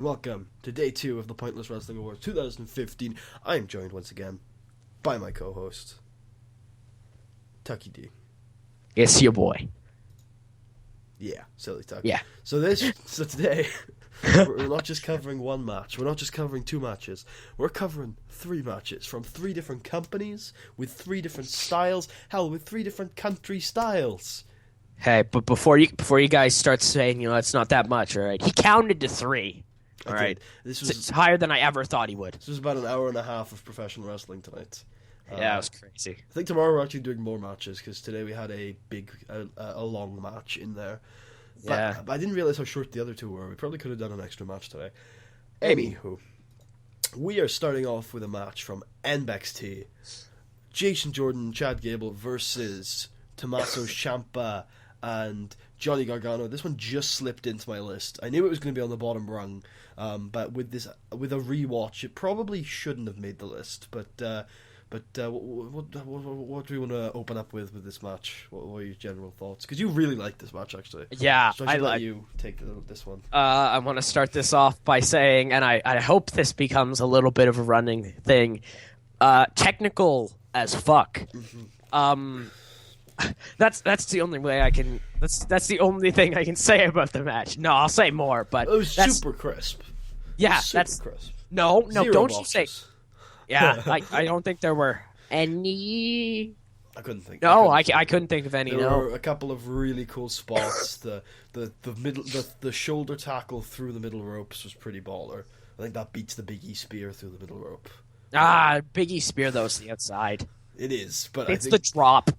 Welcome to day 2 of the Pointless Wrestling Awards 2015. I am joined once again by my co-host, Tucky D. It's your boy. Yeah, silly Tuck. Yeah. So today, we're not just covering one match. We're not just covering 2 matches. We're covering 3 matches from 3 different companies with 3 different styles. Hell, with 3 different country styles. Hey, but before you guys start saying, it's not that much, all right? He counted to 3. All right. It's higher than I ever thought he would. This was about an hour and a half of professional wrestling tonight. Yeah, it was crazy. I think tomorrow we're actually doing more matches because today we had a long match in there. But I didn't realize how short the other 2 were. We probably could have done an extra match today. Anywho, we are starting off with a match from NXT. Jason Jordan, Chad Gable versus Tommaso Ciampa and Johnny Gargano. This one just slipped into my list. I knew it was going to be on the bottom rung, but with a rewatch, it probably shouldn't have made the list. But what do you want to open up with this match? What are your general thoughts? Because you really like this match, actually. Yeah, so I should let you take this one. I want to start this off by saying, and I hope this becomes a little bit of a running thing, technical as fuck. Mm-hmm. That's the only way I can. That's the only thing I can say about the match. No, I'll say more, but it was super crisp. Yeah, super crisp. No, Zero don't botches. you say? Yeah, I don't think there were any. I couldn't think. No, I couldn't think of any. There were a couple of really cool spots. the shoulder tackle through the middle ropes was pretty baller. I think that beats the Big E spear through the middle rope. Big E spear though is the outside. It is, but it's the drop.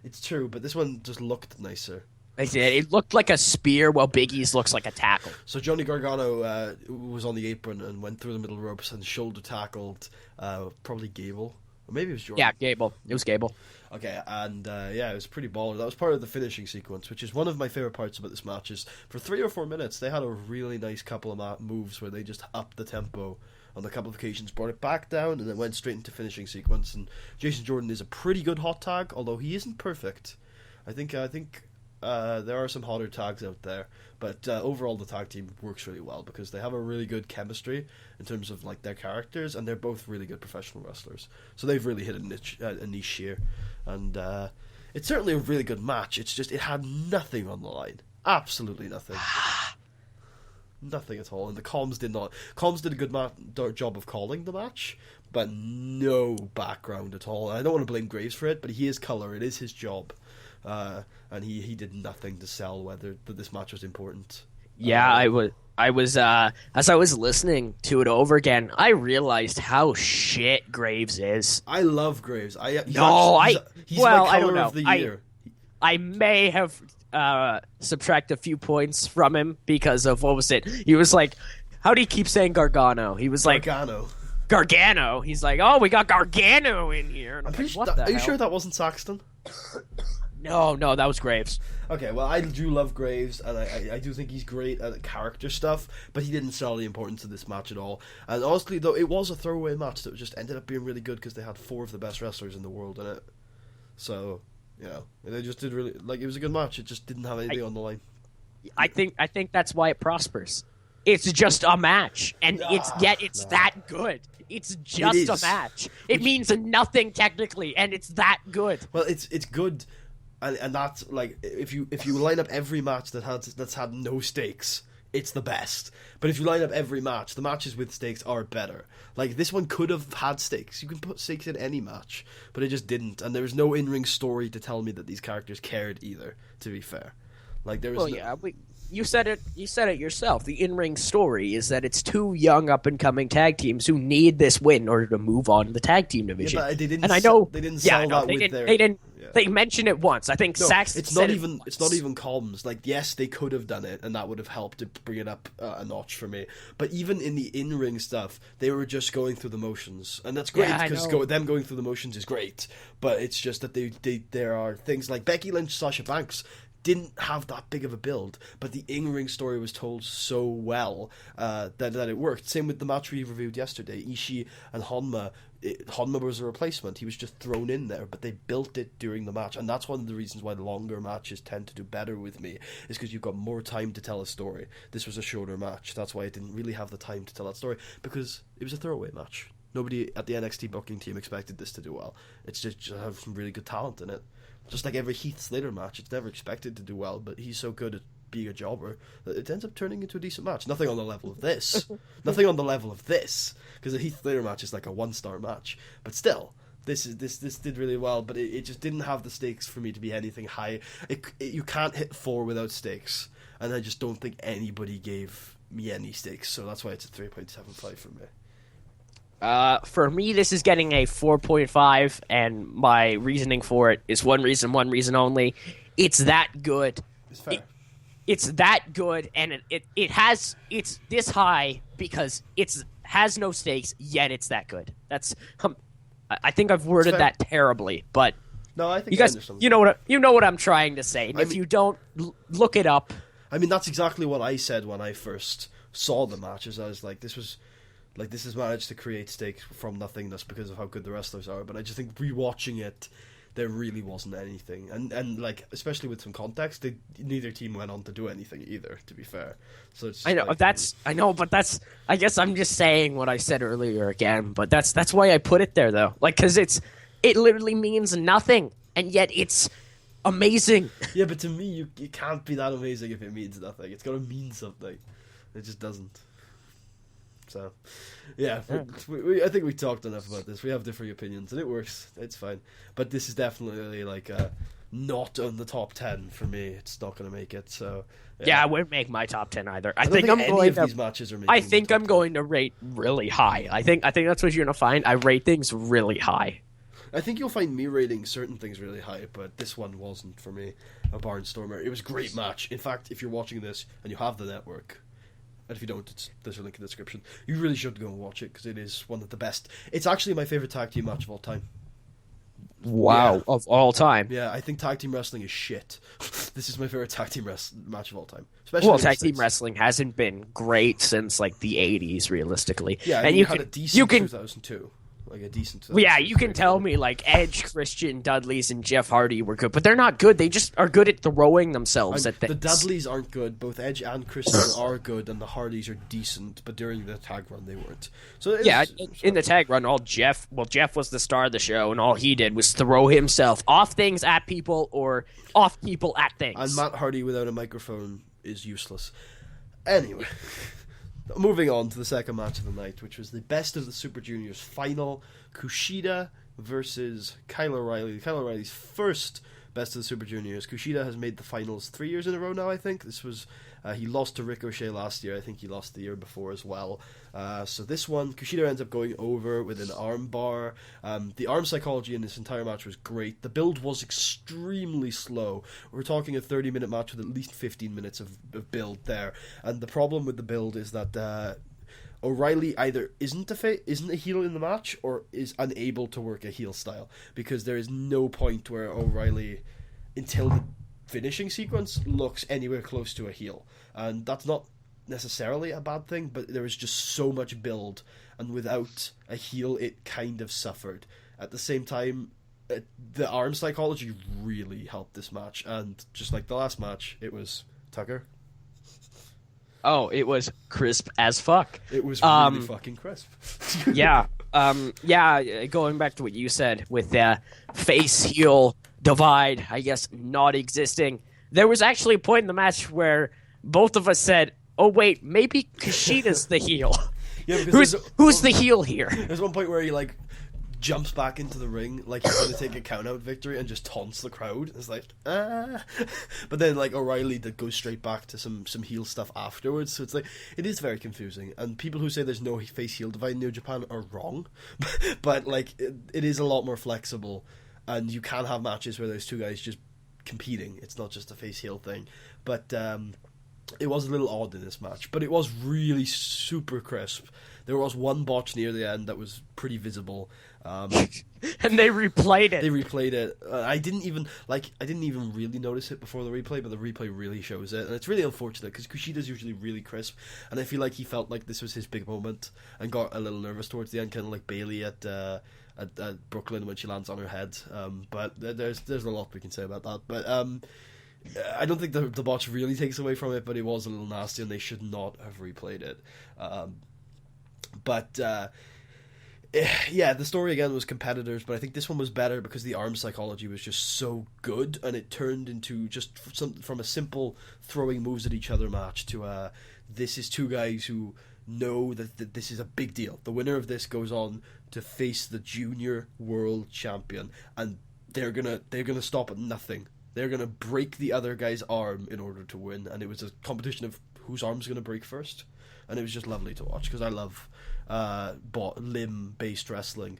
It's true, but this one just looked nicer. It looked like a spear, while Big E's looks like a tackle. So Johnny Gargano was on the apron and went through the middle ropes and shoulder tackled probably Gable. Or maybe it was Jordan. Yeah, Gable. It was Gable. Okay, and it was pretty baller. That was part of the finishing sequence, which is one of my favorite parts about this match. Is for 3 or 4 minutes, they had a really nice couple of moves where they just upped the tempo on a couple of occasions, brought it back down, and then went straight into finishing sequence. And Jason Jordan is a pretty good hot tag, although he isn't perfect. I think there are some hotter tags out there, but overall the tag team works really well because they have a really good chemistry in terms of like their characters, and they're both really good professional wrestlers. So they've really hit a niche here, and it's certainly a really good match. It's just it had nothing on the line, absolutely nothing. Nothing at all, and the comms did not. Comms did a good job of calling the match, but no background at all. I don't want to blame Graves for it, but he is color. It is his job, and he did nothing to sell whether that this match was important. Yeah, I was as I was listening to it over again, I realized how shit Graves is. I love Graves. He's I don't know. Of the year. I may have subtract a few points from him because of what was it? He was like, how do you keep saying Gargano? He was like Gargano. He's like, oh, we got Gargano in here. And I'm pretty sure. Are you sure that wasn't Saxton? No, that was Graves. Okay, well, I do love Graves, and I do think he's great at character stuff, but he didn't sell the importance of this match at all. And honestly, though, it was a throwaway match that just ended up being really good because they had 4 of the best wrestlers in the world in it. So, they just did really it was a good match. It just didn't have anything on the line. I think that's why it prospers. It's just a match, and it's that good. It's just a match. It means nothing technically, and it's that good. Well, it's good. And that's like if you line up every match that's had no stakes, it's the best. But if you line up every match, the matches with stakes are better. Like this one could have had stakes. You can put stakes in any match, but it just didn't. And there was no in-ring story to tell me that these characters cared either. To be fair, like there was. You said it. You said it yourself. The in-ring story is that it's 2 young up-and-coming tag teams who need this win in order to move on to the tag team division. Yeah, but they didn't. And I know they didn't sell that with their. They didn't. Yeah. They mentioned it once. I think Saxton. It's not even. It's not even comms. Like, yes, they could have done it, and that would have helped to bring it up a notch for me. But even in the in-ring stuff, they were just going through the motions, and that's great because them going through the motions is great. But it's just that there are things like Becky Lynch, Sasha Banks didn't have that big of a build, but the in-ring story was told so well that it worked. Same with the match we reviewed yesterday, Ishii and Honma. Honma was a replacement. He was just thrown in there, but they built it during the match, and that's one of the reasons why longer matches tend to do better with me, is because you've got more time to tell a story. This was a shorter match. That's why I didn't really have the time to tell that story, because it was a throwaway match. Nobody at the NXT booking team expected this to do well. It's just have some really good talent in it. Just like every Heath Slater match, it's never expected to do well, but he's so good at being a jobber that it ends up turning into a decent match. Nothing on the level of this. Nothing on the level of this, because the Heath Slater match is like a 1-star match. But still, this did really well, but it just didn't have the stakes for me to be anything high. You can't hit 4 without stakes, and I just don't think anybody gave me any stakes, so that's why it's a 3.75 for me. For me, this is getting a 4.5, and my reasoning for it is one reason only. It's that good. It's fair. It's that good, and it's this high because it has no stakes, yet it's that good. That's I think I've worded that terribly, but no, I think you guys, you know what I'm trying to say. And if you don't, look it up. I mean, that's exactly what I said when I first saw the matches. I was like, this has managed to create stakes from nothingness because of how good the wrestlers are. But I just think rewatching it, there really wasn't anything, and like, especially with some context, neither team went on to do anything either. To be fair, so it's just I guess I'm just saying what I said earlier again, but that's why I put it there though, like, because it literally means nothing, and yet it's amazing. Yeah, but to me, you can't be that amazing if it means nothing. It's got to mean something. It just doesn't. So, yeah, I think we talked enough about this. We have differing opinions, and it works. It's fine. But this is definitely like not on the top 10 for me. It's not going to make it. So yeah, I wouldn't make my top 10 either. I think these matches are making. I think I'm going to rate really high. I think that's what you're going to find. I rate things really high. I think you'll find me rating certain things really high, but this one wasn't for me a barnstormer. It was a great match. In fact, if you're watching this and you have the network, and if you don't, there's a link in the description, you really should go and watch it, because it is one of the best. It's actually my favourite tag team match of all time. Wow, yeah. Of all time. Yeah, I think tag team wrestling is shit. This is my favourite tag team match of all time. Tag team wrestling hasn't been great since like the 80s, realistically. Yeah, and you had a decent 2002. Like a decent. Yeah, you can tell me like Edge, Christian, Dudleys, and Jeff Hardy were good, but they're not good. They just are good at throwing themselves at things. The Dudleys aren't good. Both Edge and Christian are good, and the Hardys are decent. But during the tag run, they weren't. So in the tag run, Jeff was the star of the show, and all he did was throw himself off things at people or off people at things. And Matt Hardy without a microphone is useless. Anyway. Moving on to the second match of the night, which was the Best of the Super Juniors final, Kushida versus Kyle O'Reilly. Kyle O'Reilly's first Best of the Super Juniors. Kushida has made the finals 3 years in a row now, I think. This was he lost to Ricochet last year. I think he lost the year before as well. So this one, Kushida ends up going over with an arm bar. The arm psychology in this entire match was great. The build was extremely slow. We're talking a 30-minute match with at least 15 minutes of build there. And the problem with the build is that O'Reilly either isn't a heel in the match, or is unable to work a heel style, because there is no point where O'Reilly, until the finishing sequence, looks anywhere close to a heel. And that's not necessarily a bad thing, but there is just so much build, and without a heel it kind of suffered. At the same time, the arm psychology really helped this match, and just like the last match, it was Tucker. Oh, it was crisp as fuck. It was really fucking crisp. Yeah. Going back to what you said with the face-heel divide, I guess, not existing, there was actually a point in the match where both of us said, oh wait, maybe Kushida's the heel. Yeah, who's the heel here? There's one point where he like jumps back into the ring like he's going to take a count-out victory and just taunts the crowd. It's like, ah. But then like O'Reilly goes straight back to some heel stuff afterwards. So it's like, it is very confusing. And people who say there's no face-heel divide in New Japan are wrong. But like, it is a lot more flexible. And you can have matches where there's two guys just competing. It's not just a face-heel thing. But it was a little odd in this match. But it was really super crisp. There was one botch near the end that was pretty visible. And they replayed it. They replayed it. I didn't even really notice it before the replay, but the replay really shows it, and it's really unfortunate because Kushida's usually really crisp, and I feel like he felt like this was his big moment and got a little nervous towards the end, kind of like Bailey at Brooklyn when she lands on her head. But there's a lot we can say about that. But I don't think the botch really takes away from it, but it was a little nasty, and they should not have replayed it. Yeah, the story again was competitors, but I think this one was better because the arm psychology was just so good, and it turned into just from a simple throwing moves at each other match to this is two guys who know that this is a big deal. The winner of this goes on to face the junior world champion, and they're gonna stop at nothing. They're gonna break the other guy's arm in order to win, and it was a competition of whose arm's gonna break first, and it was just lovely to watch because I love limb-based wrestling,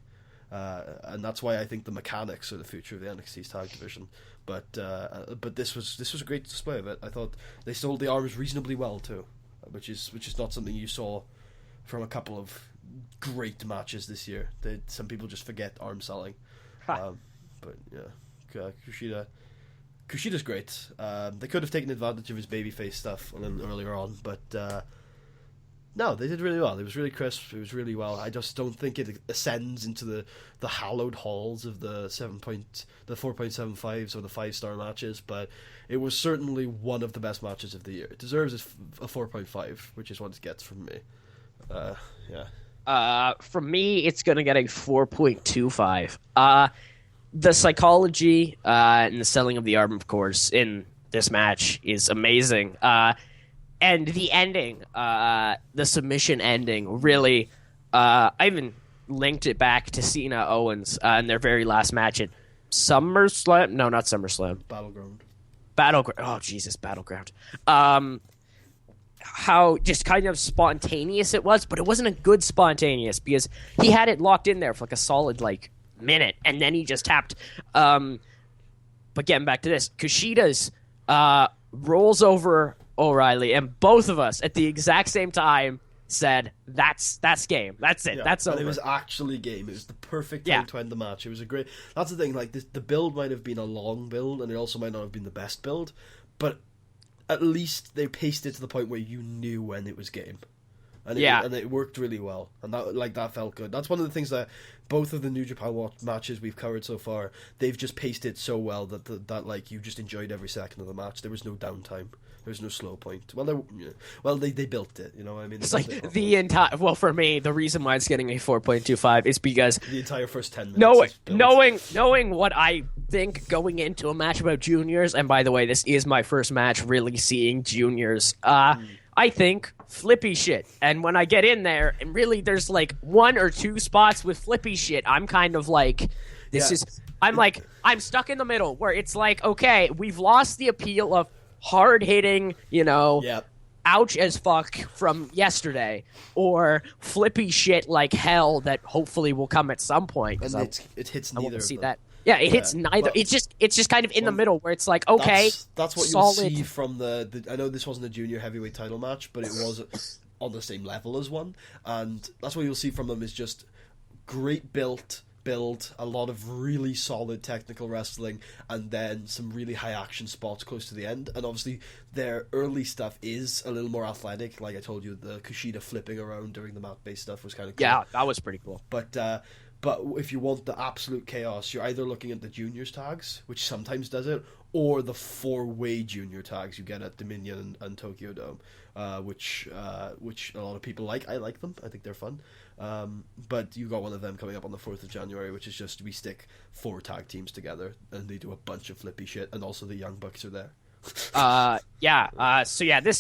and that's why I think the mechanics are the future of the NXT's tag division. But this was a great display of it. I thought they sold the arms reasonably well too, which is not something you saw from a couple of great matches this year. Some people just forget arm selling, but yeah, Kushida's great. They could have taken advantage of his babyface stuff a little earlier on, but. No, they did really well. It was really crisp. It was really well. I just don't think it ascends into the hallowed halls of the 4.75s or the 5-star matches, but it was certainly one of the best matches of the year. It deserves a 4.5, which is what it gets from me. Yeah. From me, it's gonna get a 4.25. The psychology and the selling of the arm, of course, in this match is amazing. And the ending, the submission ending, really, I even linked it back to Cena Owens in their very last match at SummerSlam. No, not SummerSlam. Battleground. Oh, Jesus, Battleground. How just kind of spontaneous it was, but it wasn't a good spontaneous because he had it locked in there for like a solid minute, and then he just tapped. But getting back to this, Kushida's rolls over O'Reilly, and both of us at the exact same time said, that's game. That's it. Yeah, that's over. And it was actually game. It was the perfect time to end the match. It was a great... That's the thing, the build might have been a long build, and it also might not have been the best build, but at least they paced it to the point where you knew when it was game. And it worked really well, and that felt good. That's one of the things that both of the New Japan matches we've covered so far, they've just paced it so well that you just enjoyed every second of the match. There was no downtime. There was no slow point. They built it. You know what I mean? It's like the entire. Well, for me, the reason why it's getting a 4.25 is because the entire first 10 minutes. Knowing what I think going into a match about juniors, and by the way, this is my first match really seeing juniors. I think flippy shit, and when I get in there, and really there's one or two spots with flippy shit, I'm kind of I'm stuck in the middle where it's okay, we've lost the appeal of hard hitting, ouch as fuck from yesterday, or flippy shit like hell that hopefully will come at some point. And it hits neither. See that. Yeah, it hits neither. It's just kind of in the middle where it's okay. That's what you'll see from the. I know this wasn't a junior heavyweight title match, but it was on the same level as one, and that's what you'll see from them is just great build, a lot of really solid technical wrestling, and then some really high action spots close to the end. And obviously their early stuff is a little more athletic. Like I told you, the Kushida flipping around during the mat based stuff was kind of cool. Yeah, that was pretty cool. But if you want the absolute chaos, you're either looking at the juniors tags, which sometimes does it, or the 4-way junior tags you get at Dominion and Tokyo Dome, which a lot of people like. I like them. I think they're fun. But you got one of them coming up on the 4th of January, which is just we stick 4 tag teams together and they do a bunch of flippy shit, and also the Young Bucks are there. This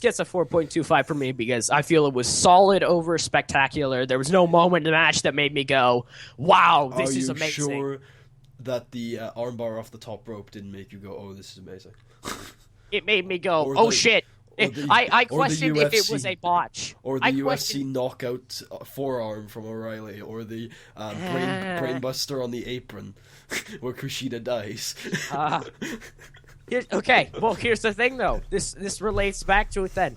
gets a 4.25 for me because I feel it was solid over spectacular. There was no moment in the match that made me go, wow, this is amazing. Are you sure that the armbar off the top rope didn't make you go, oh, this is amazing? It made me go, shit. I questioned if it was a botch. Or the UFC knockout forearm from O'Reilly, or the brainbuster on the apron where Kushida dies. Here's the thing, though. This relates back to it then.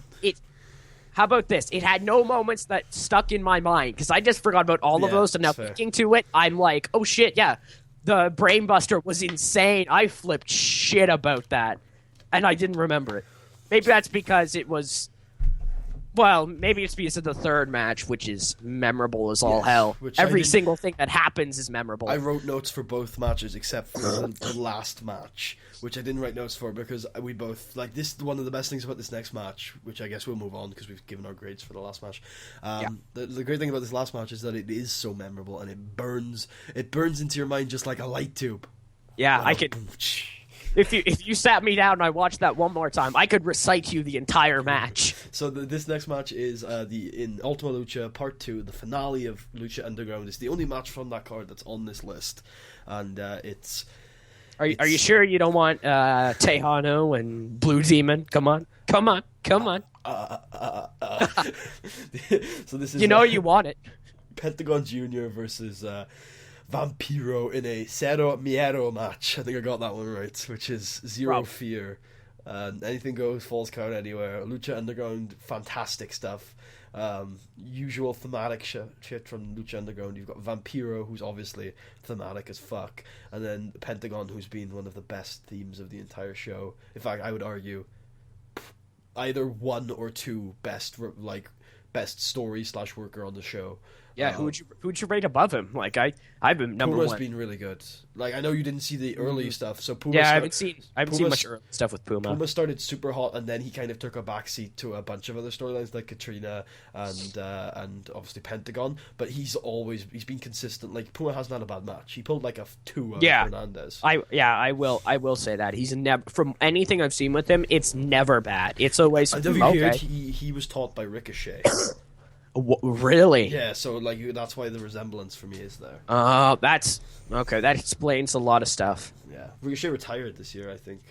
How about this? It had no moments that stuck in my mind because I just forgot about all of those. And now thinking to it, I'm like, oh shit, yeah, the Brainbuster was insane. I flipped shit about that, and I didn't remember it. Maybe that's because it was. Well, maybe it's because of the third match, which is memorable as all hell. Every single thing that happens is memorable. I wrote notes for both matches except for the last match, which I didn't write notes for because we both like this. One of the best things about this next match, which I guess we'll move on because we've given our grades for the last match. The great thing about this last match is that it is so memorable and it burns into your mind just like a light tube. Yeah, I could. If you sat me down and I watched that one more time, I could recite you the entire match. So this next match is in Ultima Lucha Part 2, the finale of Lucha Underground. It's the only match from that card that's on this list, and it's. Are you sure you don't want Tejano and Blue Demon? Come on. So this is you want it. Pentagon Jr. versus Vampiro in a Cero Miedo match. I think I got that one right, which is Zero Fear. Anything goes, falls count anywhere. Lucha Underground, fantastic stuff. Usual thematic shit from Lucha Underground. You've got Vampiro, who's obviously thematic as fuck, and then Pentagon, who's been one of the best themes of the entire show. In fact, I would argue either one or two best story / worker on the show. Yeah, who'd you rate above him? Like I've been number Puma's one. Been really good. Like I know you didn't see the early stuff, so Puma. Yeah, I haven't seen much early stuff with Puma. Puma started super hot, and then he kind of took a backseat to a bunch of other storylines like Katrina and obviously Pentagon. But he's been consistent. Like Puma hasn't had a bad match. He pulled like a 2 out of Hernandez. I will say that he's never, from anything I've seen with him, it's never bad. It's always I know you heard he was taught by Ricochet. Really? Yeah, so like that's why the resemblance for me is there. That's okay. That explains a lot of stuff. Yeah, Ricochet retired this year. I think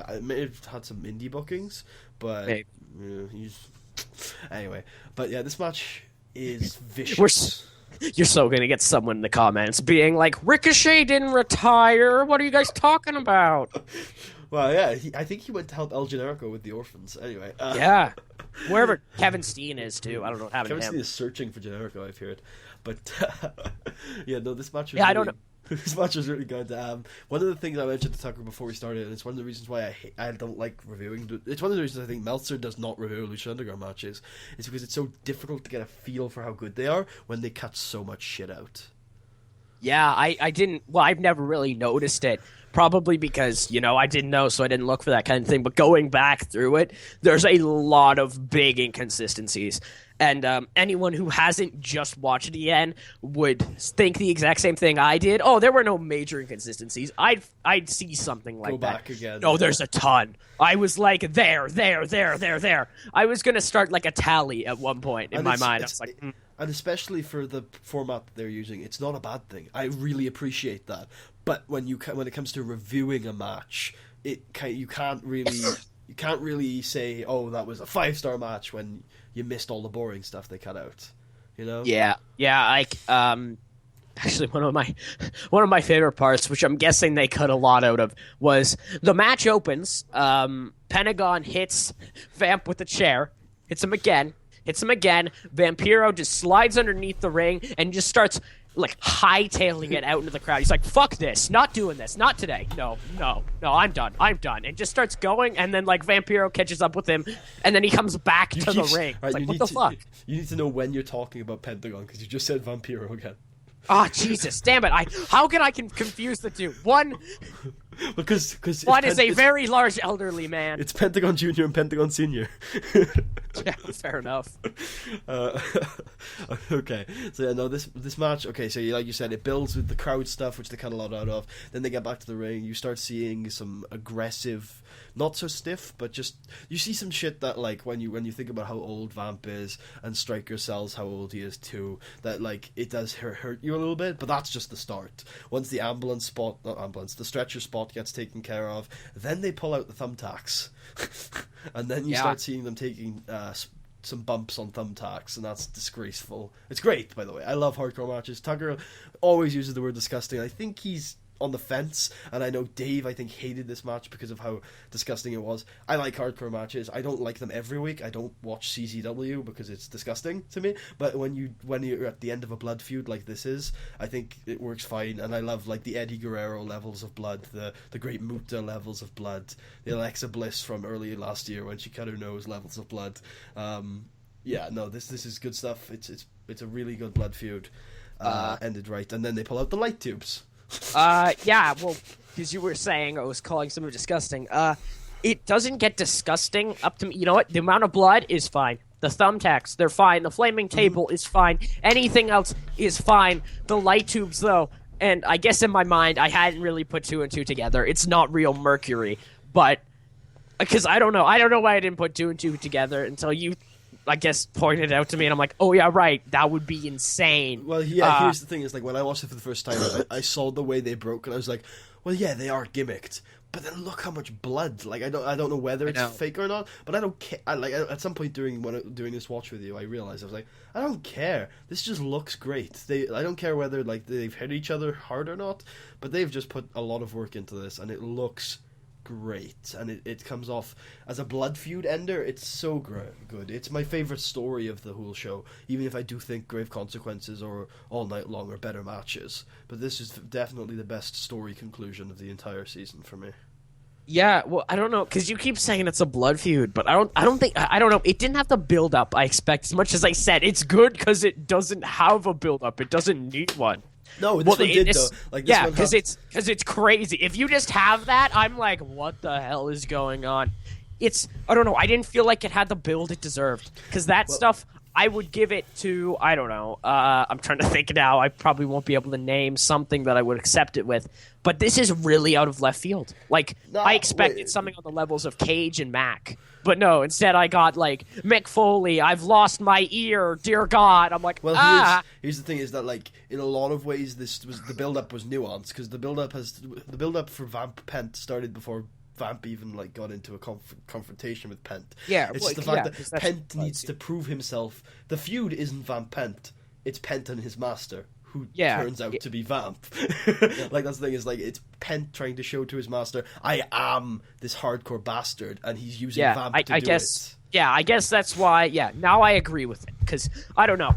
I may have had some indie bookings, but he's anyway. But yeah, this match is vicious. You're so gonna get someone in the comments being like, "Ricochet didn't retire. What are you guys talking about?" Well, yeah, I think he went to help El Generico with the orphans. Anyway, yeah, wherever Kevin Steen is too. I don't know what happened Kevin to him. Steen is searching for Generico, I've heard. But yeah, no, this match was I don't know. This match was really good. One of the things I mentioned to Tucker before we started, and it's one of the reasons why I don't like reviewing. It's one of the reasons I think Meltzer does not review Lucha Underground matches. Is because it's so difficult to get a feel for how good they are when they cut so much shit out. Yeah, I didn't. Well, I've never really noticed it. Probably because, I didn't know, so I didn't look for that kind of thing. But going back through it, there's a lot of big inconsistencies. And anyone who hasn't just watched it again would think the exact same thing I did. Oh, there were no major inconsistencies. I'd see something like that. Go back again. No, there's a ton. I was like, there. I was going to start like a tally at one point in my mind. I was like, And especially for the format they're using, it's not a bad thing. I really appreciate that. But when it comes to reviewing a match, you can't really say, oh, that was a 5-star match when you missed all the boring stuff they cut out. Yeah. Like actually one of my favorite parts, which I'm guessing they cut a lot out of, was the match opens. Pentagon hits Vamp with a chair, hits him again. Vampiro just slides underneath the ring and just starts like hightailing it out into the crowd. He's like, "Fuck this! Not doing this! Not today! No! I'm done! And just starts going, and then like Vampiro catches up with him, and then he comes back to the ring. It's like, what the fuck? You need to know when you're talking about Pentagon because you just said Vampiro again. Ah, Jesus, damn it! How can I confuse the two? One, because one is a very large elderly man. It's Pentagon Junior and Pentagon Senior. Yeah, fair enough. Okay, so yeah, no, this match. Okay, so like you said, it builds with the crowd stuff, which they cut a lot out of. Then they get back to the ring. You start seeing some aggressive, not so stiff, but just you see some shit that like when you think about how old Vamp is and Stryker sells how old he is too. That like it does hurt you a little bit, but that's just the start. Once the the stretcher spot gets taken care of, then they pull out the thumbtacks, and then you start seeing them taking some bumps on thumbtacks, and that's disgraceful. It's great, by the way. I love hardcore matches. Tucker always uses the word disgusting. I think he's on the fence, and I know Dave, I think, hated this match because of how disgusting it was. I like hardcore matches. I don't like them every week. I don't watch CZW because it's disgusting to me. But when you're at the end of a blood feud like this is, I think it works fine. And I love like the Eddie Guerrero levels of blood, the Great Muta levels of blood, the Alexa Bliss from early last year when she cut her nose levels of blood. This is good stuff. It's a really good blood feud. Ended right, and then they pull out the light tubes. Yeah, well, because you were saying I was calling something disgusting. It doesn't get disgusting up to me. You know what? The amount of blood is fine. The thumbtacks, they're fine. The flaming table is fine. Anything else is fine. The light tubes, though, and I guess in my mind, I hadn't really put two and two together. It's not real mercury, but because I don't know why I didn't put two and two together until you, I guess, pointed it out to me, and I'm like, oh yeah, right, that would be insane. Well, yeah, here's the thing, is like, when I watched it for the first time, I saw the way they broke, and I was like, well, yeah, they are gimmicked, but then look how much blood. Like, I don't know whether it's fake or not, but I don't care. At some point doing this watch with you, I realized, I was like, I don't care. This just looks great. I don't care whether, like, they've hit each other hard or not, but they've just put a lot of work into this, and it looks great, and it comes off as a blood feud ender. It's so good. It's my favorite story of the whole show, even if I do think Grave Consequences or All Night Long are better matches, but this is definitely the best story conclusion of the entire season for me. Yeah, well, I don't know, because you keep saying it's a blood feud, but I don't know, it didn't have the build up I expect. As much as I said it's good because it doesn't have a build up, it doesn't need one. No, this one did, though. Like, this because it's crazy. If you just have that, I'm like, what the hell is going on? I don't know. I didn't feel like it had the build it deserved. Because stuff, I would give it to, I don't know. I'm trying to think now. I probably won't be able to name something that I would accept it with. But this is really out of left field. Like, I expected something on the levels of Cage and Mac. But no, instead I got, like, Mick Foley, I've lost my ear, dear God. I'm like, here's the thing, is that, like, in a lot of ways, the build-up was nuanced, because the build-up for Vamp Pent started before Vamp even, like, got into a confrontation with Pent. Yeah, it's just the fact that Pent needs to prove himself. The feud isn't Vamp Pent, it's Pent and his master, who turns out to be Vamp. Like, that's the thing, is like, it's Pent trying to show to his master, I am this hardcore bastard, and he's using Vamp to do it. Yeah, I guess that's why, now I agree with it. Because, I don't know,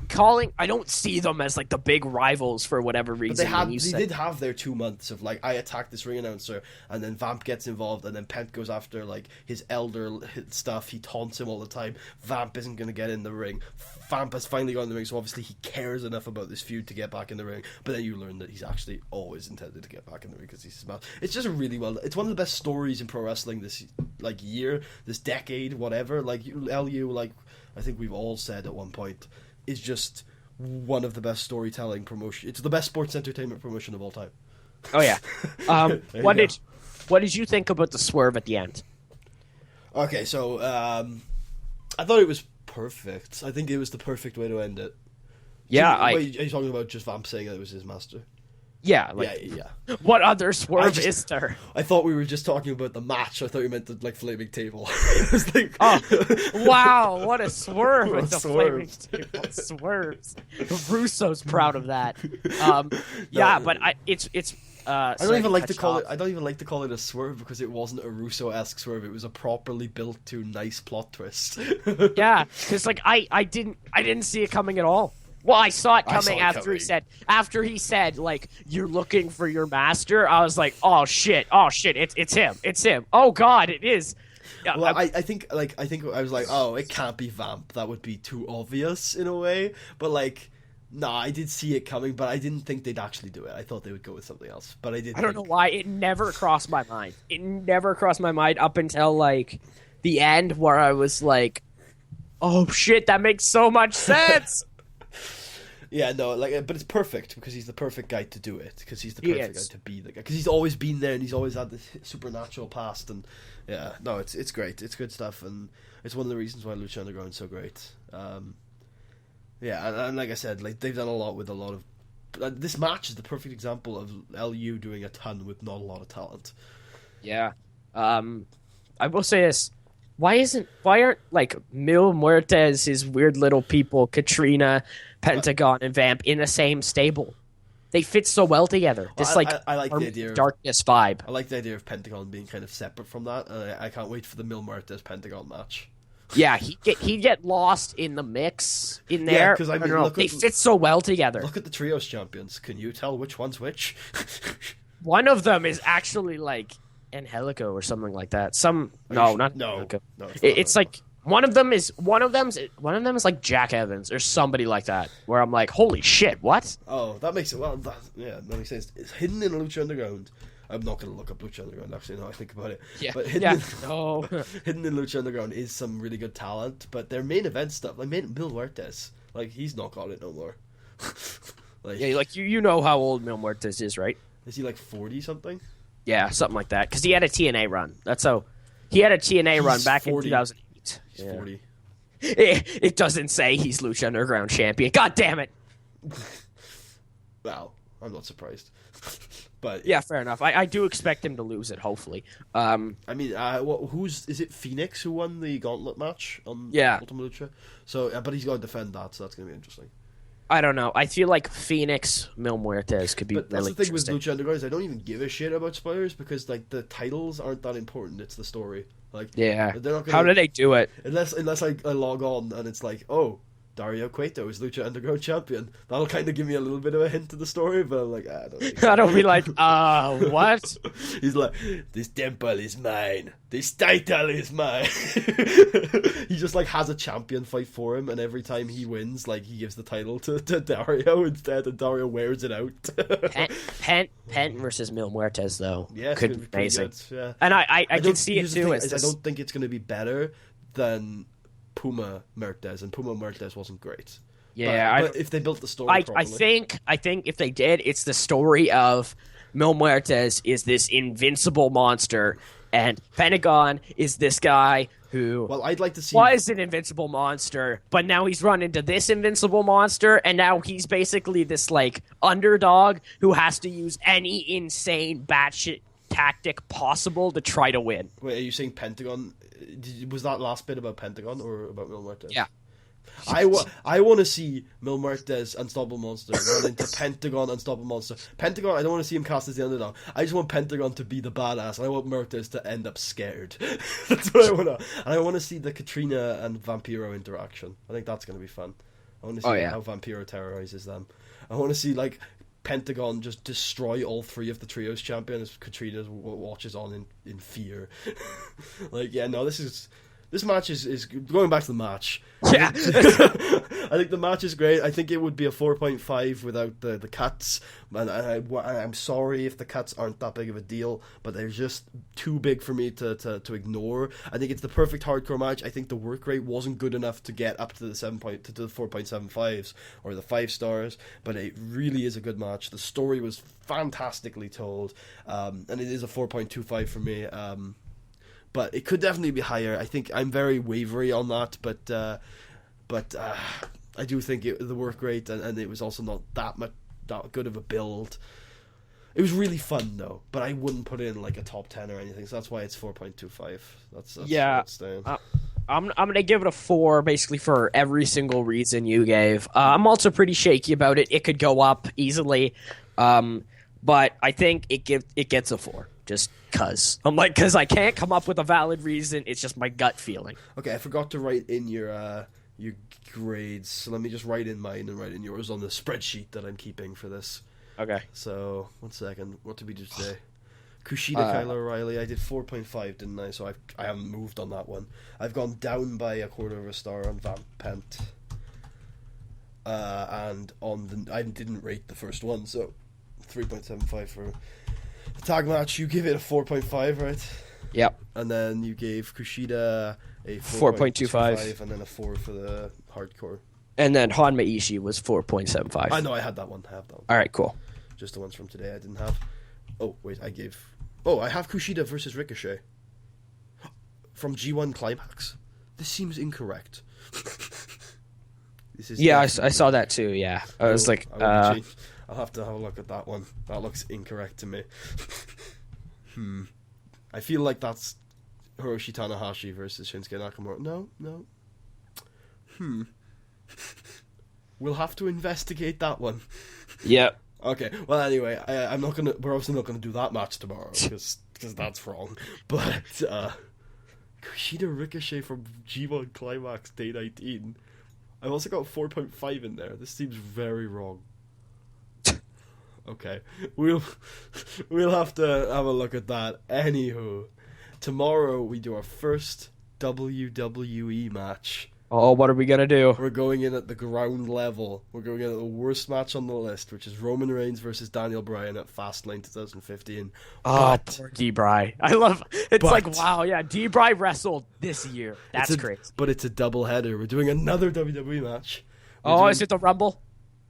I don't see them as, like, the big rivals for whatever reason. But they did have their 2 months of, like, I attack this ring announcer, and then Vamp gets involved, and then Pent goes after, like, his elder stuff. He taunts him all the time. Vamp isn't going to get in the ring. Vamp has finally got in the ring, so obviously he cares enough about this feud to get back in the ring. But then you learn that he's actually always intended to get back in the ring because he's his mouth. It's just it's one of the best stories in pro wrestling this, like, year, this decade, whatever. Like, LU, like, I think we've all said at one point, is just one of the best storytelling promotion. It's the best sports entertainment promotion of all time. Oh yeah. What did you think about the swerve at the end? Okay, so I thought it was perfect. I think it was the perfect way to end it. Yeah, are you talking about just Vamp saying that it was his master? Yeah, yeah. What other swerve is there? I thought we were just talking about the match. I thought you meant the, like, flaming table. I was like, oh, wow, what a swerve with the flaming table swerves. Russo's proud of that. But it's. I don't even like to call it a swerve, because it wasn't a Russo-esque swerve. It was a properly built to nice plot twist. Yeah, because, like, I didn't see it coming at all. Well, I saw it coming after he said, like, you're looking for your master. I was like, oh shit, it's him. Oh God, it is. Well, I think I was like, oh, it can't be Vamp. That would be too obvious in a way. But, like, nah, I did see it coming, but I didn't think they'd actually do it. I thought they would go with something else, but I didn't. I don't know why. It never crossed my mind. It never crossed my mind up until, like, the end, where I was like, oh shit, that makes so much sense. Yeah, no, like, but it's perfect, because he's the perfect guy to do it, because he's the perfect guy to be the guy, because he's always been there, and he's always had this supernatural past, and yeah, no, it's great, it's good stuff, and it's one of the reasons why Lucha Underground is so great. Yeah, and like I said, like, they've done a lot with a lot of. This match is the perfect example of LU doing a ton with not a lot of talent. Yeah, I will say this. Why aren't, like, Mil Muertes, his weird little people, Katrina, Pentagon, and Vamp in the same stable? they fit so well together. This I like the idea of darkness vibe. I like the idea of Pentagon being kind of separate from that. I can't wait for the Mil Muertes Pentagon match. Yeah, he'd get lost in the mix in there. Because I mean, they fit so well together. Look at the trios champions. Can you tell which one's which? One of them is actually like Angelico or something like that. Not Angelico. No, it's like one of them is like Jack Evans or somebody like that. Where I'm like, holy shit, what? Oh, that makes it that makes sense. It's hidden in Lucha Underground. I'm not going to look up Lucha Underground, actually, now I think about it. Yeah. But hidden in Lucha Underground is some really good talent, but their main event stuff, like Mil Muertes, like, he's not got it no more. Like, yeah, like, you know how old Mil Muertes is, right? Is he, like, 40-something? Yeah, something like that, because he had a TNA run. That's how... He had a TNA run back 40. In 2008. He's 40. It doesn't say he's Lucha Underground champion. God damn it! Wow, I'm not surprised. But yeah, fair enough. I do expect him to lose it. Hopefully. I mean, is it Phoenix who won the gauntlet match on Ultimate Lucha? So, but he's going to defend that, so that's going to be interesting. I don't know. I feel like Phoenix Mil Muertes could be. But that's really the thing with Lucha Underground is I don't even give a shit about spoilers because like the titles aren't that important. It's the story. Like yeah, they're not gonna, how do they do it? Unless I log on and it's like, oh, Dario Cueto is Lucha Underground champion. That'll kind of give me a little bit of a hint to the story, but I'm like, I don't know. I don't be like, what? He's like, this temple is mine. This title is mine. He just like has a champion fight for him, and every time he wins, like he gives the title to Dario instead, and Dario wears it out. Pent versus Mil Muertes though, yeah, could be amazing. Good, yeah. And I can see it too. I don't think it's going to be better than Puma Muertes, and Puma Muertes wasn't great. Yeah, but if they built the story properly. I think if they did, it's the story of Mil Muertes is this invincible monster, and Pentagon is this guy who I'd like to see was an invincible monster, but now he's run into this invincible monster, and now he's basically this like underdog who has to use any insane batshit tactic possible to try to win. Wait, are you saying Pentagon? Was that last bit about Pentagon or about Mil Muertes? Yeah. I want to see Mil Muertes Unstoppable Monster run into Pentagon Unstoppable Monster. Pentagon, I don't want to see him cast as the underdog. I just want Pentagon to be the badass, and I want Muertes to end up scared. That's what I want to. And I want to see the Katrina and Vampiro interaction. I think that's going to be fun. I want to see how Vampiro terrorizes them. I want to see like Pentagon just destroy all three of the trios champions. Katrina watches on in fear. Like, yeah, no, this match is going back to the match. Yeah. I think the match is great. I think it would be a 4.5 without the cuts. And I'm sorry if the cuts aren't that big of a deal, but they're just too big for me to ignore. I think it's the perfect hardcore match. I think the work rate wasn't good enough to get up to the 4.75s or the 5 stars, but it really is a good match. The story was fantastically told, and it is a 4.25 for me. But it could definitely be higher. I think I'm very wavery on that, but I do think the work rate and it was also not that good of a build. It was really fun though, but I wouldn't put it in like a top 10 or anything. So that's why it's 4.25. That's yeah. I'm gonna give it a 4, basically for every single reason you gave. I'm also pretty shaky about it. It could go up easily, but I think it gets a 4. Just cause I can't come up with a valid reason. It's just my gut feeling. Okay, I forgot to write in your grades, so let me just write in mine and write in yours on the spreadsheet that I'm keeping for this. Okay. So 1 second. What did we do today? Kushida, Kyle O'Reilly. I did 4.5, didn't I? So I haven't moved on that one. I've gone down by a quarter of a star on Vamp Pent. And on I didn't rate the first one, so 3.75 for the tag match. You give it a 4.5, right? Yep. And then you gave Kushida a 4.25, and then a 4 for the hardcore. And then Hanma Ishii was 4.75. I know, I had that one. All right, cool. Just the ones from today I didn't have. Oh, wait, I have Kushida versus Ricochet from G1 Climax. This seems incorrect. I saw that too, yeah. I was like, I'll have to have a look at that one. That looks incorrect to me. I feel like that's Hiroshi Tanahashi versus Shinsuke Nakamura. No. We'll have to investigate that one. Yep. Okay. Well, anyway, I'm not gonna. We're obviously not gonna do that match tomorrow because that's wrong. But Kushida Ricochet from G1 Climax Day 19. I've also got 4.5 in there. This seems very wrong. Okay, we'll have to have a look at that. Anywho, tomorrow we do our first WWE match. Oh, what are we gonna do? We're going in at the ground level. We're going in at the worst match on the list, which is Roman Reigns versus Daniel Bryan at Fastlane 2015. Oh, poor D-Bry. I love it's like, wow, yeah, D-Bry wrestled this year. That's crazy. But it's a double header. We're doing another WWE match. Is it the Rumble?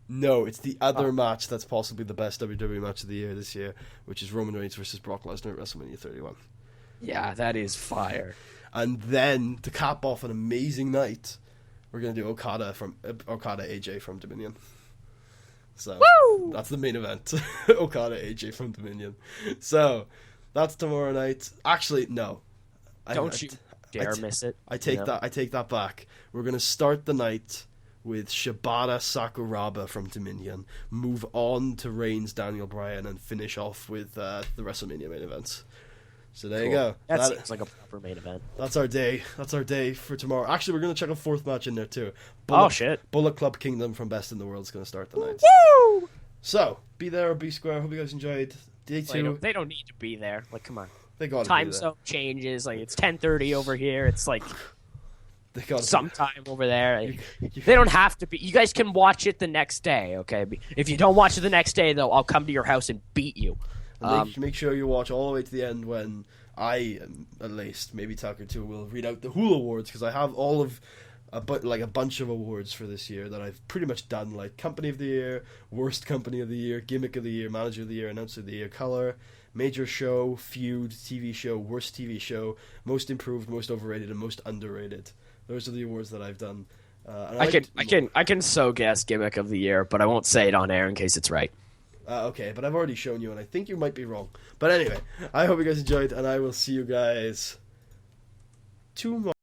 No, it's the other match that's possibly the best WWE match of the year this year, which is Roman Reigns versus Brock Lesnar at WrestleMania 31. Yeah, that is fire. And then, to cap off an amazing night, we're going to do Okada AJ from Dominion. So, Woo! That's the main event. Okada AJ from Dominion. So, that's tomorrow night. Actually, no. Don't you dare miss it. I take that back. We're going to start the night with Shibata Sakuraba from Dominion, move on to Reigns, Daniel Bryan, and finish off with the WrestleMania main events. So there you go. That seems like a proper main event. That's our day. That's our day for tomorrow. Actually, we're going to check a fourth match in there too. Shit. Bullet Club Kingdom from Best in the World is going to start the night. Woo! So, be there or be square. Hope you guys enjoyed. Day 2. They don't need to be there. Like, come on. They got time zone changes. Like, it's 10:30 over here. It's like sometime over there. They don't have to be. You guys can watch it the next day, okay? If you don't watch it the next day, though, I'll come to your house and beat you. Make sure you watch all the way to the end when I, at least, maybe Tucker too, will read out the Hulu Awards, because I have all of a bunch of awards for this year that I've pretty much done, like Company of the Year, Worst Company of the Year, Gimmick of the Year, Manager of the Year, Announcer of the Year, Color, Major Show, Feud, TV Show, Worst TV Show, Most Improved, Most Overrated, and Most Underrated. Those are the awards that I've done. I can so guess Gimmick of the Year, but I won't say it on air in case it's right. Okay, but I've already shown you, and I think you might be wrong. But anyway, I hope you guys enjoyed, and I will see you guys tomorrow.